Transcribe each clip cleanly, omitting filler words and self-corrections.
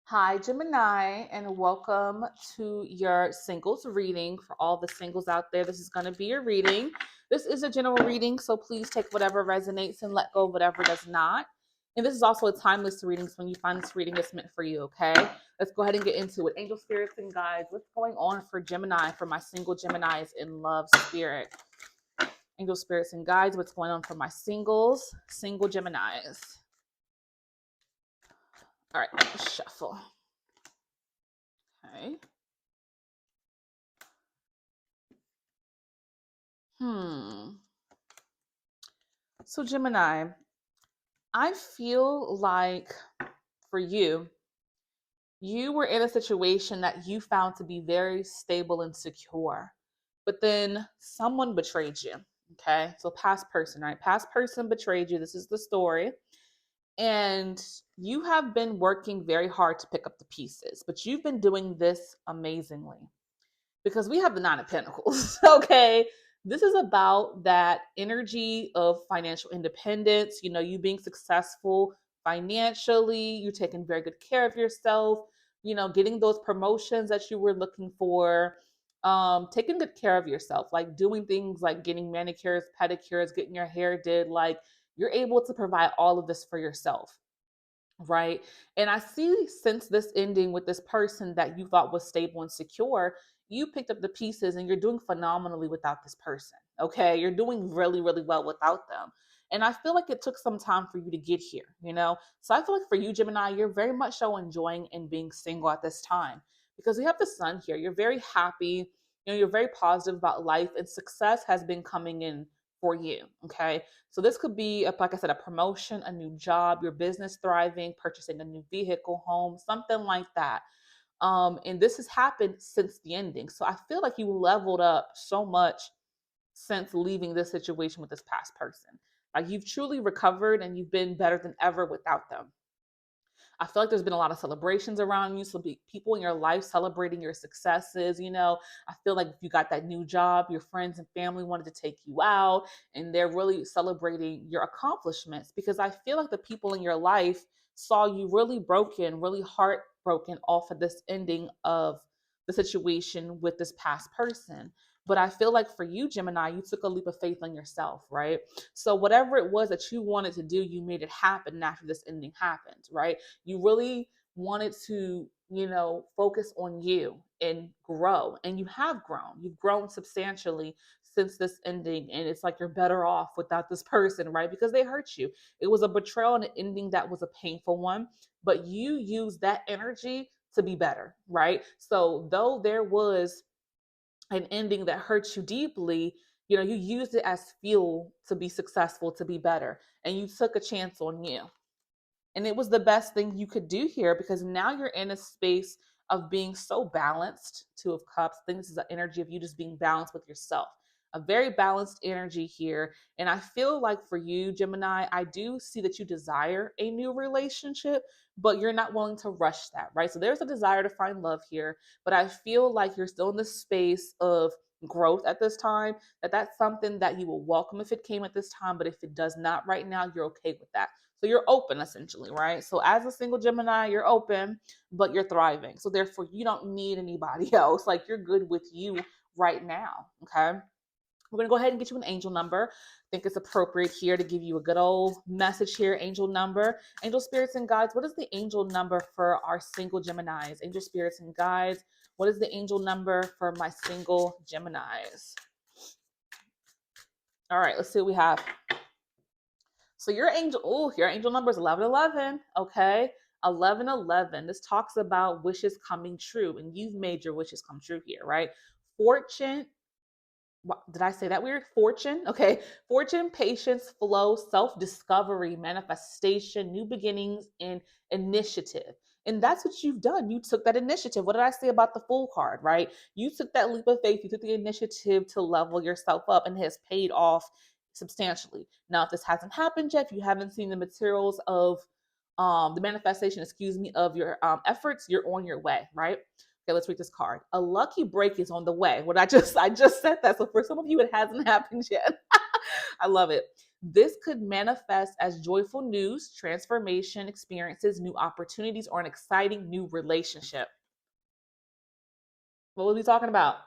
Hi, Gemini, and welcome to your singles reading. For all the singles out there, this is going to be your reading. This is a general reading, so please take whatever resonates and let go of whatever does not. And this is also a timeless reading, so when you find this reading, it's meant for you, okay? Let's go ahead and get into it. Angel spirits and guides, what's going on for Gemini, for my single Geminis in love spirit? Angel spirits and guides, what's going on for my single Geminis? All right, let's shuffle. Okay. So Gemini, I feel like for you, you were in a situation that you found to be very stable and secure, but then someone betrayed you. Okay. So past person, right? Past person betrayed you. This is the story. And you have been working very hard to pick up the pieces, but you've been doing this amazingly because we have the Nine of Pentacles. Okay. This is about that energy of financial independence, you being successful financially, you taking very good care of yourself, getting those promotions that you were looking for, taking good care of yourself, like doing things like getting manicures, pedicures, getting your hair did, like you're able to provide all of this for yourself. Right. And I see since this ending with this person that you thought was stable and secure, you picked up the pieces and you're doing phenomenally without this person. Okay. You're doing really, really well without them. And I feel like it took some time for you to get here. So I feel like for you, Gemini, you're very much so enjoying and being single at this time because we have the sun here. You're very happy. You're very positive about life and success has been coming in for you. Okay. So this could be, like I said, a promotion, a new job, your business thriving, purchasing a new vehicle, home, something like that. And this has happened since the ending. So I feel like you leveled up so much since leaving this situation with this past person. Like you've truly recovered and you've been better than ever without them. I feel like there's been a lot of celebrations around you. So people in your life celebrating your successes. I feel like if you got that new job, your friends and family wanted to take you out and they're really celebrating your accomplishments because I feel like the people in your life saw you really broken, really heartbroken off of this ending of the situation with this past person. But I feel like for you, Gemini, you took a leap of faith on yourself, right? So whatever it was that you wanted to do, you made it happen after this ending happened, right? You really wanted to, focus on you and grow. And you have grown. You've grown substantially since this ending. And it's like you're better off without this person, right? Because they hurt you. It was a betrayal and an ending that was a painful one, but you used that energy to be better, right? So though there was an ending that hurts you deeply, you used it as fuel to be successful, to be better. And you took a chance on you. And it was the best thing you could do here because now you're in a space of being so balanced. Two of Cups. I think this is the energy of you just being balanced with yourself. A very balanced energy here. And I feel like for you, Gemini, I do see that you desire a new relationship, but you're not willing to rush that, right? So there's a desire to find love here, but I feel like you're still in the space of growth at this time, that's something that you will welcome if it came at this time, but if it does not right now, you're okay with that. So you're open essentially, right? So as a single Gemini, you're open, but you're thriving. So therefore, you don't need anybody else. Like you're good with you right now. Okay. We're going to go ahead and get you an angel number. I think it's appropriate here to give you a good old message here. Angel number, angel spirits and guides. What is the angel number for our single Geminis? Angel spirits and guides. What is the angel number for my single Geminis? All right, let's see what we have. So your angel number is 1111. Okay. 1111. This talks about wishes coming true, and you've made your wishes come true here, right? Fortune. Did I say that weird? Fortune. Okay. Fortune, patience, flow, self discovery, manifestation, new beginnings, and initiative. And that's what you've done. You took that initiative. What did I say about the Fool card, right? You took that leap of faith. You took the initiative to level yourself up, and it has paid off substantially. Now, if this hasn't happened yet, if you haven't seen the materials of the manifestation, of your efforts, you're on your way, right? Okay, let's read this card. A lucky break is on the way. I just said that. So for some of you, it hasn't happened yet. I love it. This could manifest as joyful news, transformation experiences, new opportunities, or an exciting new relationship. What was we talking about?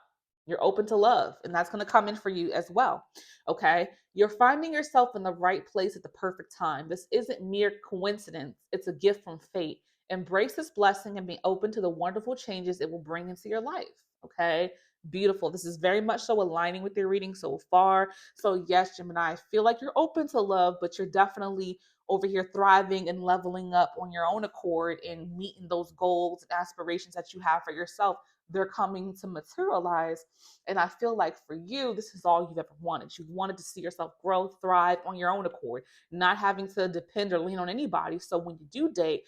You're open to love, and that's going to come in for you as well. Okay. You're finding yourself in the right place at the perfect time. This isn't mere coincidence, it's a gift from fate. Embrace this blessing and be open to the wonderful changes it will bring into your life. Okay. Beautiful. This is very much so aligning with your reading so far. So, yes, Gemini, I feel like you're open to love, but you're definitely over here thriving and leveling up on your own accord and meeting those goals and aspirations that you have for yourself. They're coming to materialize. And I feel like for you, this is all you've ever wanted. You wanted to see yourself grow, thrive on your own accord, not having to depend or lean on anybody. So when you date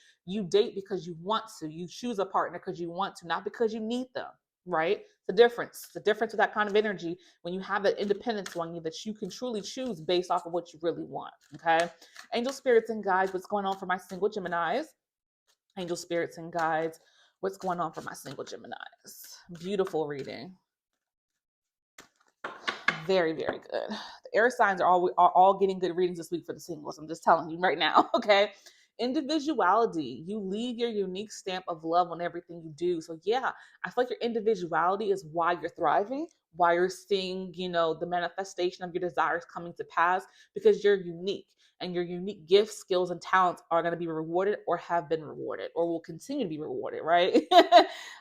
because you want to. You choose a partner because you want to, not because you need them, right? The difference with that kind of energy when you have that independence on you that you can truly choose based off of what you really want. Okay. Angel spirits and guides, what's going on for my single Geminis? Angel spirits and guides, what's going on for my single Geminis? Beautiful reading. Very, very good. The air signs are all getting good readings this week for the singles. I'm just telling you right now, okay? Individuality. You leave your unique stamp of love on everything you do. So yeah, I feel like your individuality is why you're thriving, why you're seeing, the manifestation of your desires coming to pass, because you're unique. And your unique gifts, skills, and talents are going to be rewarded or have been rewarded or will continue to be rewarded, right?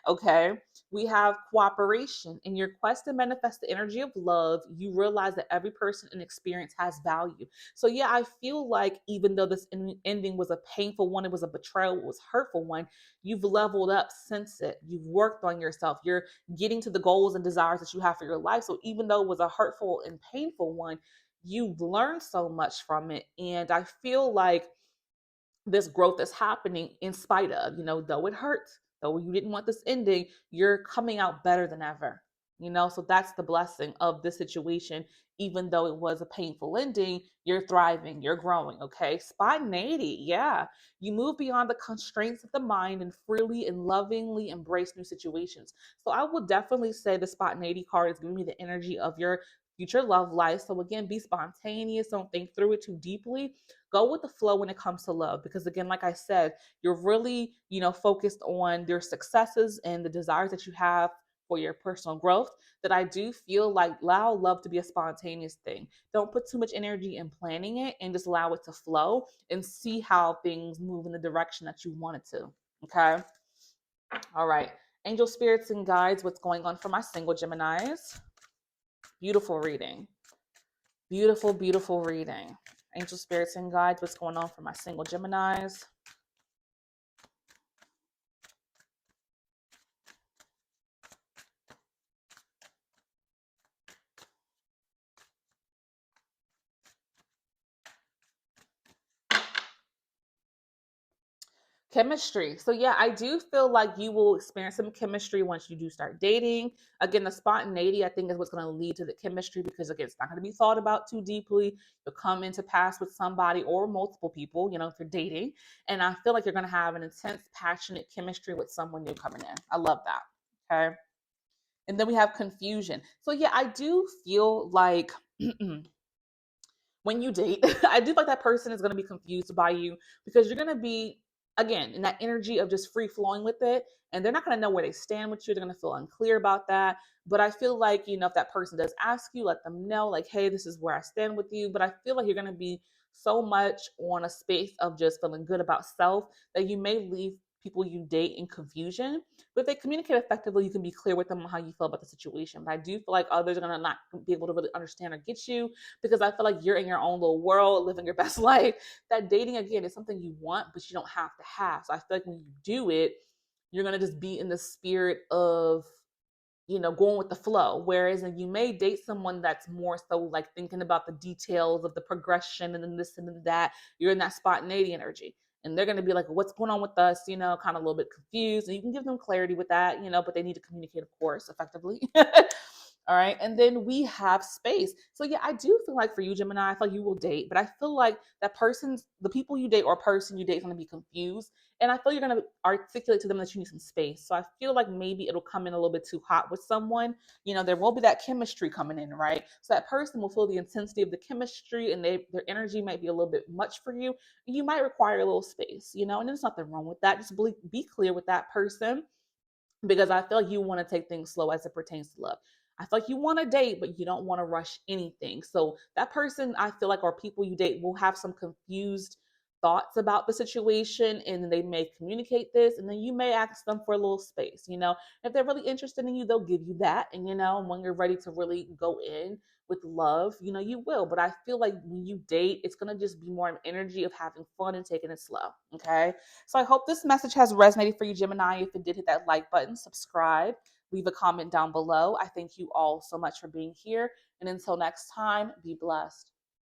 Okay. We have cooperation. In your quest to manifest the energy of love, you realize that every person and experience has value. So, yeah, I feel like even though this ending was a painful one, it was a betrayal, it was a hurtful one, you've leveled up since it. You've worked on yourself. You're getting to the goals and desires that you have for your life. So, even though it was a hurtful and painful one, you've learned so much from it. And I feel like this growth is happening in spite of, though it hurts, though you didn't want this ending, you're coming out better than ever. So that's the blessing of this situation. Even though it was a painful ending, you're thriving, you're growing. Okay. Spontaneity. Yeah. You move beyond the constraints of the mind and freely and lovingly embrace new situations. So I would definitely say the spontaneity card is giving me the energy of your future love life. So again, be spontaneous. Don't think through it too deeply. Go with the flow when it comes to love, because again, like I said, you're really, focused on your successes and the desires that you have for your personal growth, that I do feel like allow love to be a spontaneous thing. Don't put too much energy in planning it, and just allow it to flow and see how things move in the direction that you want it to. Okay. All right. Angel spirits and guides, what's going on for my single Geminis? Beautiful reading. Beautiful, beautiful reading. Angel spirits and guides, what's going on for my single Geminis? Chemistry. So yeah, I do feel like you will experience some chemistry once you do start dating. Again, the spontaneity, I think, is what's going to lead to the chemistry, because again, it's not going to be thought about too deeply. You'll come into pass with somebody or multiple people, if you're dating. And I feel like you're going to have an intense, passionate chemistry with someone new coming in. I love that. Okay. And then we have confusion. So yeah, I do feel like when you date, I do like that person is going to be confused by you, because you're going to be, again, in that energy of just free flowing with it. And they're not going to know where they stand with you. They're going to feel unclear about that. But I feel like, if that person does ask you, let them know, like, hey, this is where I stand with you. But I feel like you're going to be so much on a space of just feeling good about self that you may leave people you date in confusion. But if they communicate effectively, you can be clear with them on how you feel about the situation. But I do feel like others are going to not be able to really understand or get you, because I feel like you're in your own little world, living your best life. That dating, again, is something you want, but you don't have to have. So I feel like when you do it, you're going to just be in the spirit of, going with the flow. Whereas if you may date someone that's more so like thinking about the details of the progression and then this and then that, you're in that spontaneity energy. And they're going to be like, what's going on with us? Kind of a little bit confused. And you can give them clarity with that, but they need to communicate, of course, effectively. All right. And then we have space. So yeah, I do feel like for you, Gemini, I feel like you will date, but I feel like the people you date or person you date is going to be confused. And I feel you're going to articulate to them that you need some space. So I feel like maybe it'll come in a little bit too hot with someone. There will be that chemistry coming in, right? So that person will feel the intensity of the chemistry and their energy might be a little bit much for you. You might require a little space, and there's nothing wrong with that. Just be clear with that person because I feel like you want to take things slow as it pertains to love. I feel like you want to date, but you don't want to rush anything. So that person, I feel like, or people you date will have some confused thoughts about the situation and they may communicate this and then you may ask them for a little space. If they're really interested in you, they'll give you that. And when you're ready to really go in with love, you will. But I feel like when you date, it's going to just be more an energy of having fun and taking it slow. Okay. So I hope this message has resonated for you, Gemini. If it did, hit that like button, subscribe, leave a comment down below. I thank you all so much for being here. And until next time, be blessed.